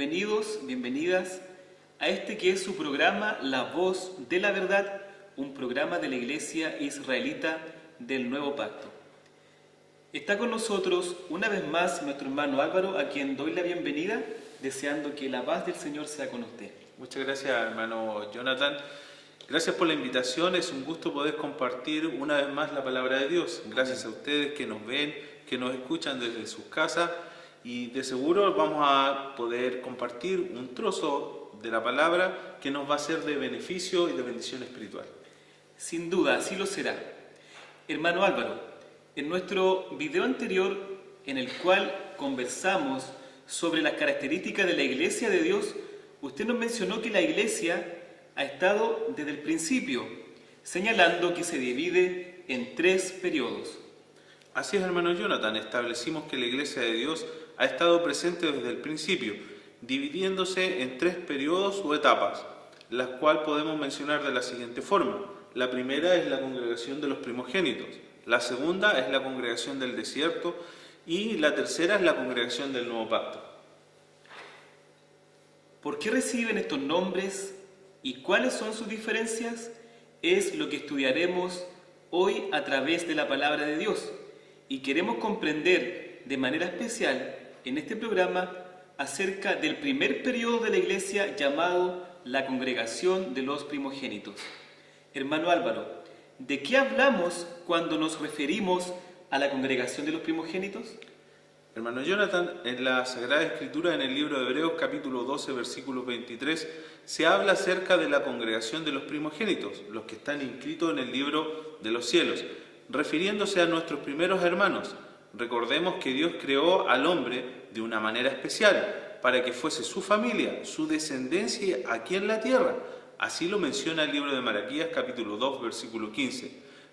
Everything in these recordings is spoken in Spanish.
Bienvenidos, bienvenidas a este que es su programa La Voz de la Verdad, un programa de la Iglesia Israelita del Nuevo Pacto. Está con nosotros una vez más nuestro hermano Álvaro, a quien doy la bienvenida, deseando que la paz del Señor sea con usted. Muchas gracias, hermano Jonathan. Gracias por la invitación, es un gusto poder compartir una vez más la palabra de Dios. Gracias a ustedes que nos ven, que nos escuchan desde sus casas, y de seguro vamos a poder compartir un trozo de la palabra que nos va a ser de beneficio y de bendición espiritual. Sin duda, así lo será. Hermano Álvaro, en nuestro video anterior, en el cual conversamos sobre las características de la Iglesia de Dios, usted nos mencionó que la Iglesia ha estado desde el principio, señalando que se divide en 3 periodos. Así es, hermano Jonathan, establecimos que la Iglesia de Dios ha estado presente desde el principio, dividiéndose en 3 periodos o etapas, las cuales podemos mencionar de la siguiente forma. La primera es la congregación de los primogénitos, la segunda es la congregación del desierto y la tercera es la congregación del Nuevo Pacto. ¿Por qué reciben estos nombres y cuáles son sus diferencias? Es lo que estudiaremos hoy a través de la palabra de Dios, y queremos comprender de manera especial en este programa acerca del primer periodo de la Iglesia llamado la congregación de los primogénitos. Hermano Álvaro, ¿de qué hablamos cuando nos referimos a la congregación de los primogénitos? Hermano Jonathan, en la Sagrada Escritura, en el libro de Hebreos capítulo 12, versículo 23, se habla acerca de la congregación de los primogénitos, los que están inscritos en el libro de los cielos, refiriéndose a nuestros primeros hermanos. Recordemos que Dios creó al hombre de una manera especial, para que fuese su familia, su descendencia aquí en la tierra. Así lo menciona el libro de Malaquías capítulo 2, versículo 15.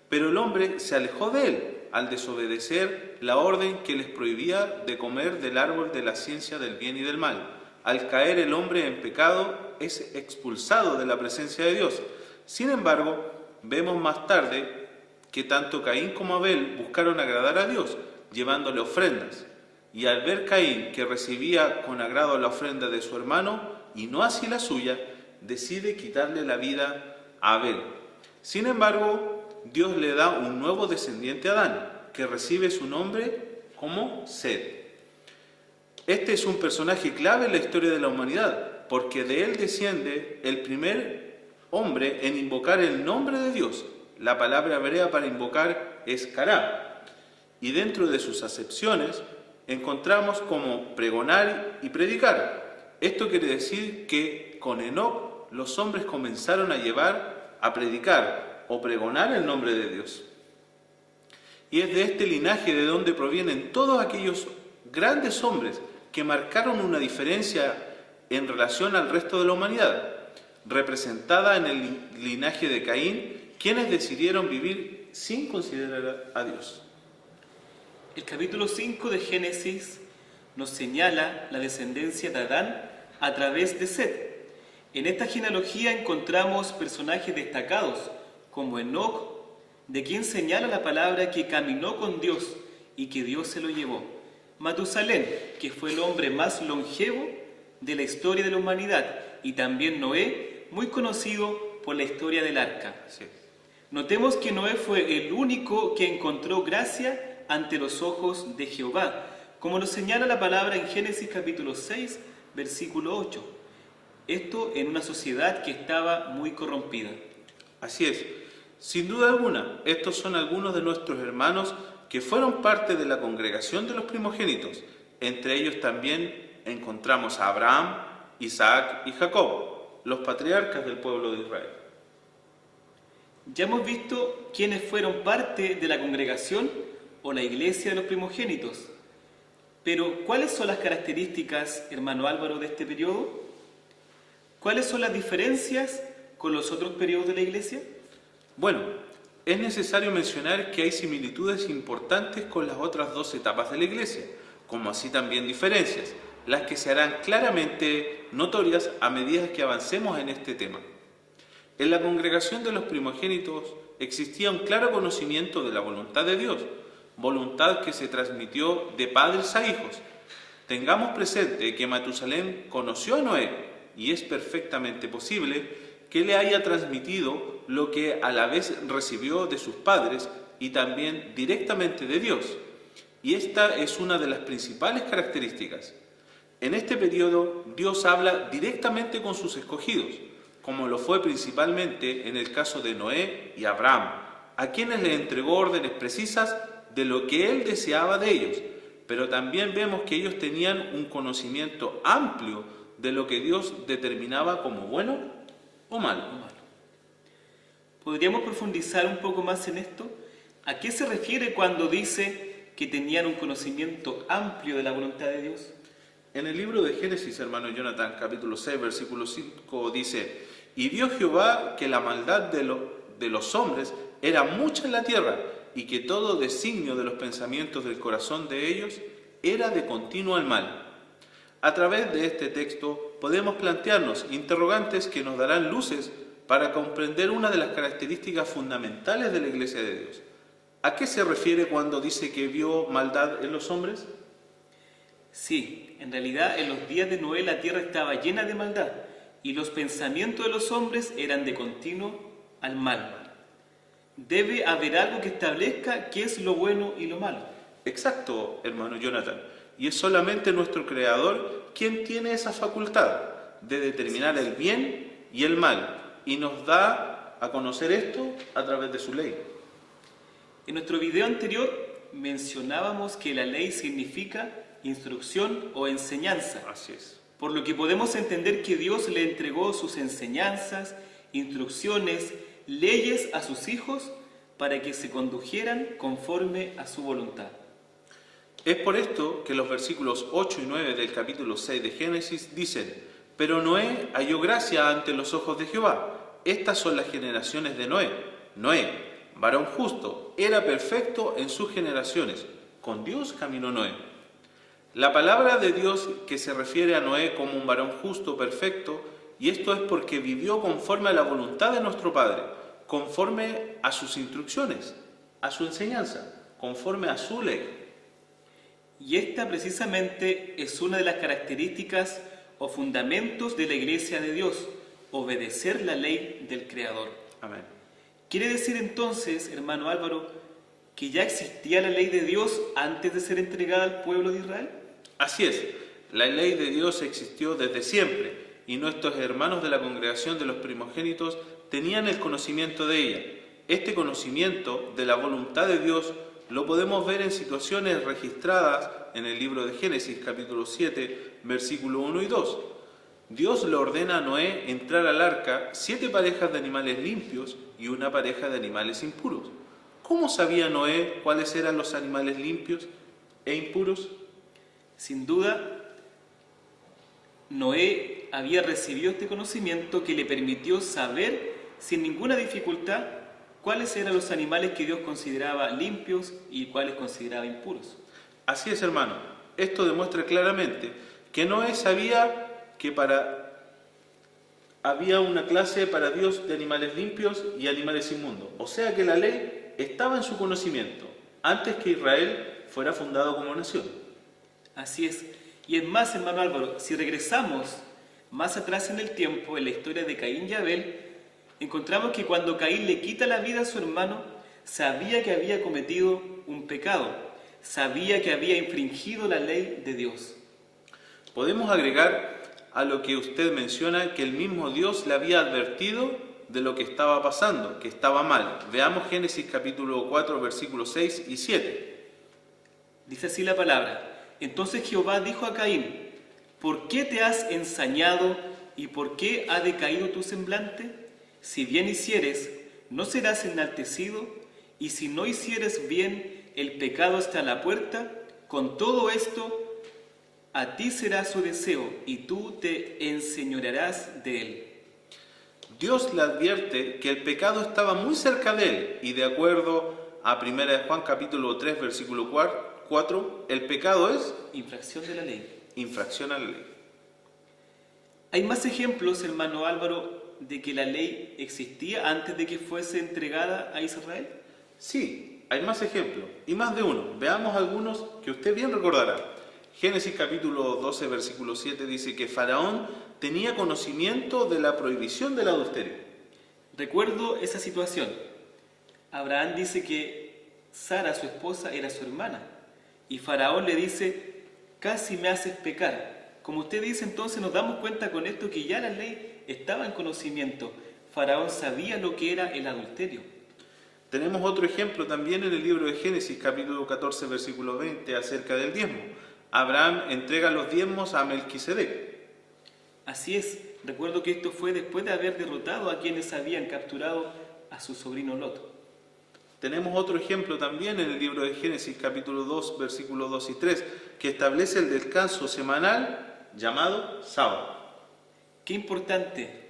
Pero el hombre se alejó de él al desobedecer la orden que les prohibía de comer del árbol de la ciencia del bien y del mal. Al caer el hombre en pecado es expulsado de la presencia de Dios. Sin embargo, vemos más tarde que tanto Caín como Abel buscaron agradar a Dios, llevándole ofrendas. Y al ver Caín que recibía con agrado la ofrenda de su hermano y no así la suya, decide quitarle la vida a Abel. Sin embargo, Dios le da un nuevo descendiente a Adán, que recibe su nombre como Set. Este es un personaje clave en la historia de la humanidad, porque de él desciende el primer hombre en invocar el nombre de Dios. La palabra hebrea para invocar es kará, y dentro de sus acepciones encontramos como pregonar y predicar. Esto quiere decir que con Enoc los hombres comenzaron a llevar a predicar o pregonar el nombre de Dios. Y es de este linaje de donde provienen todos aquellos grandes hombres que marcaron una diferencia en relación al resto de la humanidad, representada en el linaje de Caín, quienes decidieron vivir sin considerar a Dios. El capítulo 5 de Génesis nos señala la descendencia de Adán a través de Set. En esta genealogía encontramos personajes destacados como Enoc, de quien señala la palabra que caminó con Dios y que Dios se lo llevó. Matusalén, que fue el hombre más longevo de la historia de la humanidad, y también Noé, muy conocido por la historia del arca. Sí. Notemos que Noé fue el único que encontró gracia ante los ojos de Jehová, como nos señala la palabra en Génesis capítulo 6, versículo 8. Esto en una sociedad que estaba muy corrompida. Así es. Sin duda alguna, estos son algunos de nuestros hermanos que fueron parte de la congregación de los primogénitos. Entre ellos también encontramos a Abraham, Isaac y Jacob, los patriarcas del pueblo de Israel. Ya hemos visto quiénes fueron parte de la congregación o la iglesia de los primogénitos. Pero, ¿cuáles son las características, hermano Álvaro, de este periodo? ¿Cuáles son las diferencias con los otros periodos de la iglesia? Bueno, es necesario mencionar que hay similitudes importantes con las otras 2 etapas de la Iglesia, como así también diferencias, las que se harán claramente notorias a medida que avancemos en este tema. En la congregación de los primogénitos existía un claro conocimiento de la voluntad de Dios, voluntad que se transmitió de padres a hijos. Tengamos presente que Matusalén conoció a Noé y es perfectamente posible que le haya transmitido lo que a la vez recibió de sus padres y también directamente de Dios. Y esta es una de las principales características. En este periodo, Dios habla directamente con sus escogidos, como lo fue principalmente en el caso de Noé y Abraham, a quienes le entregó órdenes precisas de lo que él deseaba de ellos, pero también vemos que ellos tenían un conocimiento amplio de lo que Dios determinaba como bueno o malo. ¿Podríamos profundizar un poco más en esto? ¿A qué se refiere cuando dice que tenían un conocimiento amplio de la voluntad de Dios? En el libro de Génesis, hermano Jonathan, capítulo 6, versículo 5, dice: «Y vio Jehová que la maldad de los hombres era mucha en la tierra, y que todo designio de los pensamientos del corazón de ellos era de continuo al mal». A través de este texto podemos plantearnos interrogantes que nos darán luces para comprender una de las características fundamentales de la Iglesia de Dios. ¿A qué se refiere cuando dice que vio maldad en los hombres? Sí, en realidad en los días de Noé la tierra estaba llena de maldad y los pensamientos de los hombres eran de continuo al mal. Debe haber algo que establezca qué es lo bueno y lo malo. Exacto, hermano Jonathan. Y es solamente nuestro Creador quien tiene esa facultad de determinar el bien y el mal, y nos da a conocer esto a través de su ley. En nuestro video anterior mencionábamos que la ley significa instrucción o enseñanza. Así es. Por lo que podemos entender que Dios le entregó sus enseñanzas, instrucciones, leyes a sus hijos para que se condujeran conforme a su voluntad. Es por esto que los versículos 8 y 9 del capítulo 6 de Génesis dicen: «Pero Noé halló gracia ante los ojos de Jehová. Estas son las generaciones de Noé. Noé, varón justo, era perfecto en sus generaciones. Con Dios caminó Noé». La palabra de Dios que se refiere a Noé como un varón justo, perfecto, y esto es porque vivió conforme a la voluntad de nuestro Padre, conforme a sus instrucciones, a su enseñanza, conforme a su ley. Y esta precisamente es una de las características o fundamentos de la Iglesia de Dios, obedecer la ley del Creador. Amén. ¿Quiere decir entonces, hermano Álvaro, que ya existía la ley de Dios antes de ser entregada al pueblo de Israel? Así es, la ley de Dios existió desde siempre y nuestros hermanos de la congregación de los primogénitos tenían el conocimiento de ella. Este conocimiento de la voluntad de Dios lo podemos ver en situaciones registradas en el libro de Génesis, capítulo 7, versículo 1 y 2. Dios le ordena a Noé entrar al arca 7 parejas de animales limpios y una pareja de animales impuros. ¿Cómo sabía Noé cuáles eran los animales limpios e impuros? Sin duda, Noé había recibido este conocimiento que le permitió saber sin ninguna dificultad cuáles eran los animales que Dios consideraba limpios y cuáles consideraba impuros. Así es, hermano. Esto demuestra claramente que Noé sabía que había una clase para Dios de animales limpios y animales inmundos. O sea que la ley estaba en su conocimiento antes que Israel fuera fundado como nación. Así es. Y es más, hermano Álvaro, si regresamos más atrás en el tiempo, en la historia de Caín y Abel, encontramos que cuando Caín le quita la vida a su hermano, sabía que había cometido un pecado, sabía que había infringido la ley de Dios. Podemos agregar a lo que usted menciona que el mismo Dios le había advertido de lo que estaba pasando, que estaba mal. Veamos Génesis capítulo 4, versículos 6 y 7. Dice así la palabra: Entonces Jehová dijo a Caín: ¿por qué te has ensañado y por qué ha decaído tu semblante? Si bien hicieres, no serás enaltecido, y si no hicieres bien, el pecado está a la puerta. Con todo esto, a ti será su deseo, y tú te enseñorearás de él. Dios le advierte que el pecado estaba muy cerca de él, y de acuerdo a 1 Juan capítulo 3, versículo 4, el pecado es infracción de la ley. Infracción a la ley. Hay más ejemplos, hermano Álvaro, de que la ley existía antes de que fuese entregada a Israel. Sí, hay más ejemplos, y más de uno. Veamos algunos que usted bien recordará. Génesis capítulo 12, versículo 7 dice que Faraón tenía conocimiento de la prohibición del adulterio. Recuerdo esa situación. Abraham dice que Sara, su esposa, era su hermana. Y Faraón le dice, casi me haces pecar. Como usted dice, entonces nos damos cuenta con esto que ya la ley estaba en conocimiento. Faraón sabía lo que era el adulterio. Tenemos otro ejemplo también en el libro de Génesis, capítulo 14, versículo 20, acerca del diezmo. Abraham entrega los diezmos a Melquisedec. Así es, recuerdo que esto fue después de haber derrotado a quienes habían capturado a su sobrino Lot. Tenemos otro ejemplo también en el libro de Génesis, capítulo 2, versículos 2 y 3, que establece el descanso semanal llamado sábado. Qué importante.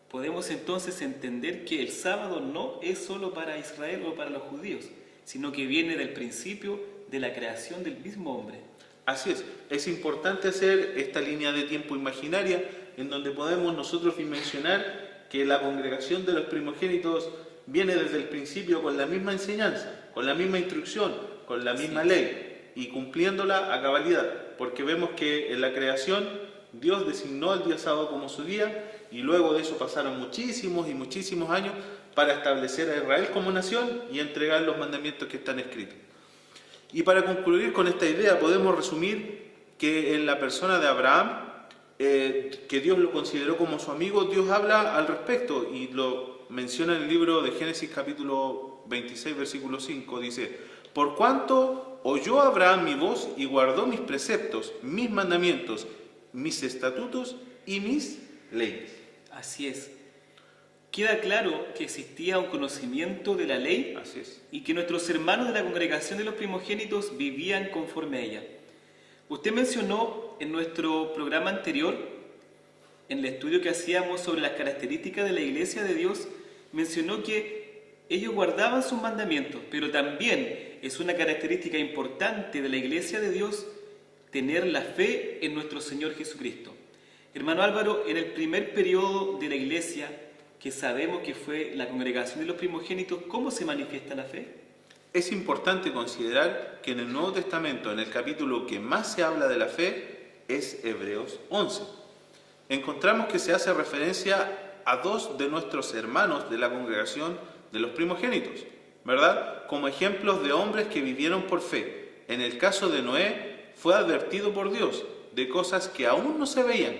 Podemos entonces entender que el sábado no es solo para Israel o para los judíos, sino que viene del principio de la creación del mismo hombre. Así es importante hacer esta línea de tiempo imaginaria en donde podemos nosotros dimensionar que la congregación de los primogénitos viene desde el principio con la misma enseñanza, con la misma instrucción, con la misma ley y cumpliéndola a cabalidad, porque vemos que en la creación Dios designó el día sábado como su día y luego de eso pasaron muchísimos y muchísimos años para establecer a Israel como nación y entregar los mandamientos que están escritos. Y para concluir con esta idea podemos resumir que en la persona de Abraham, que Dios lo consideró como su amigo, Dios habla al respecto y lo menciona en el libro de Génesis capítulo 26 versículo 5, dice: por cuanto oyó Abraham mi voz y guardó mis preceptos, mis mandamientos, mis estatutos y mis leyes. Así es. Queda claro que existía un conocimiento de la ley. Así es. Y que nuestros hermanos de la congregación de los primogénitos vivían conforme a ella. Usted mencionó en nuestro programa anterior, en el estudio que hacíamos sobre las características de la iglesia de Dios, mencionó que ellos guardaban sus mandamientos, pero también es una característica importante de la iglesia de Dios tener la fe en nuestro Señor Jesucristo. Hermano Álvaro, en el primer periodo de la iglesia, que sabemos que fue la congregación de los primogénitos, ¿cómo se manifiesta la fe? Es importante considerar que en el Nuevo Testamento, en el capítulo que más se habla de la fe, es Hebreos 11. Encontramos que se hace referencia a dos de nuestros hermanos de la congregación de los primogénitos, ¿verdad? Como ejemplos de hombres que vivieron por fe. En el caso de Noé, fue advertido por Dios de cosas que aún no se veían,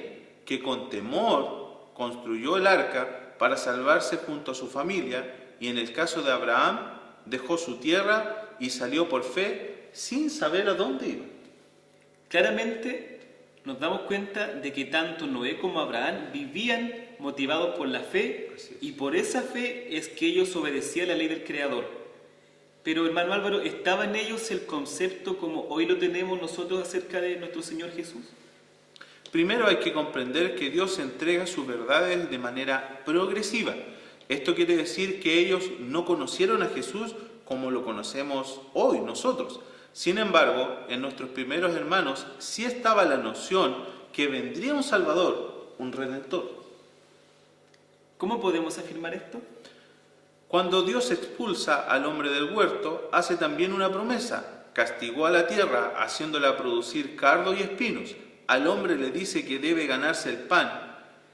que con temor construyó el arca para salvarse junto a su familia, y en el caso de Abraham, dejó su tierra y salió por fe sin saber a dónde iba. Claramente nos damos cuenta de que tanto Noé como Abraham vivían motivados por la fe, y por esa fe es que ellos obedecían la ley del Creador. Pero, hermano Álvaro, ¿estaba en ellos el concepto como hoy lo tenemos nosotros acerca de nuestro Señor Jesús? Primero hay que comprender que Dios entrega sus verdades de manera progresiva. Esto quiere decir que ellos no conocieron a Jesús como lo conocemos hoy nosotros. Sin embargo, en nuestros primeros hermanos sí estaba la noción que vendría un Salvador, un Redentor. ¿Cómo podemos afirmar esto? Cuando Dios expulsa al hombre del huerto, hace también una promesa. Castigó a la tierra, haciéndola producir cardo y espinos. Al hombre le dice que debe ganarse el pan,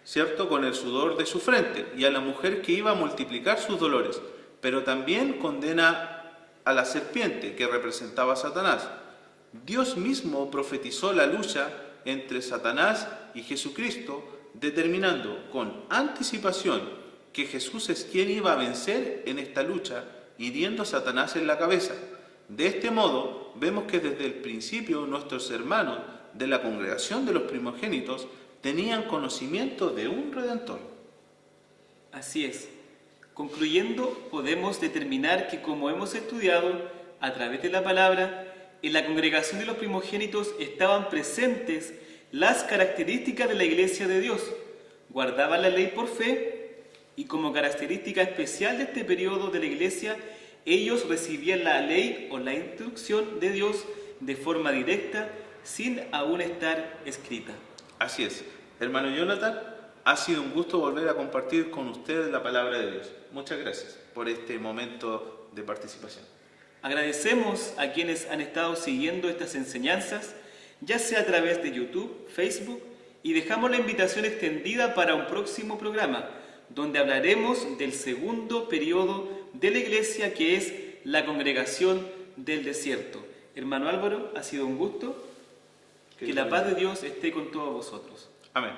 ¿cierto?, con el sudor de su frente, y a la mujer que iba a multiplicar sus dolores. Pero también condena a la serpiente, que representaba a Satanás. Dios mismo profetizó la lucha entre Satanás y Jesucristo, determinando con anticipación que Jesús es quien iba a vencer en esta lucha, hiriendo a Satanás en la cabeza. De este modo, vemos que desde el principio nuestros hermanos de la congregación de los primogénitos tenían conocimiento de un Redentor. Así es. Concluyendo, podemos determinar que, como hemos estudiado a través de la palabra, en la congregación de los primogénitos estaban presentes las características de la iglesia de Dios. Guardaban la ley por fe, y como característica especial de este periodo de la iglesia, ellos recibían la ley o la instrucción de Dios de forma directa, sin aún estar escrita. Así es. Hermano Jonathan, ha sido un gusto volver a compartir con ustedes la palabra de Dios. Muchas gracias por este momento de participación. Agradecemos a quienes han estado siguiendo estas enseñanzas. ya sea a través de YouTube, Facebook, y dejamos la invitación extendida para un próximo programa, donde hablaremos del segundo periodo de la Iglesia, que es la congregación del desierto. Hermano Álvaro, ha sido un gusto. Que la paz de Dios esté con todos vosotros. Amén.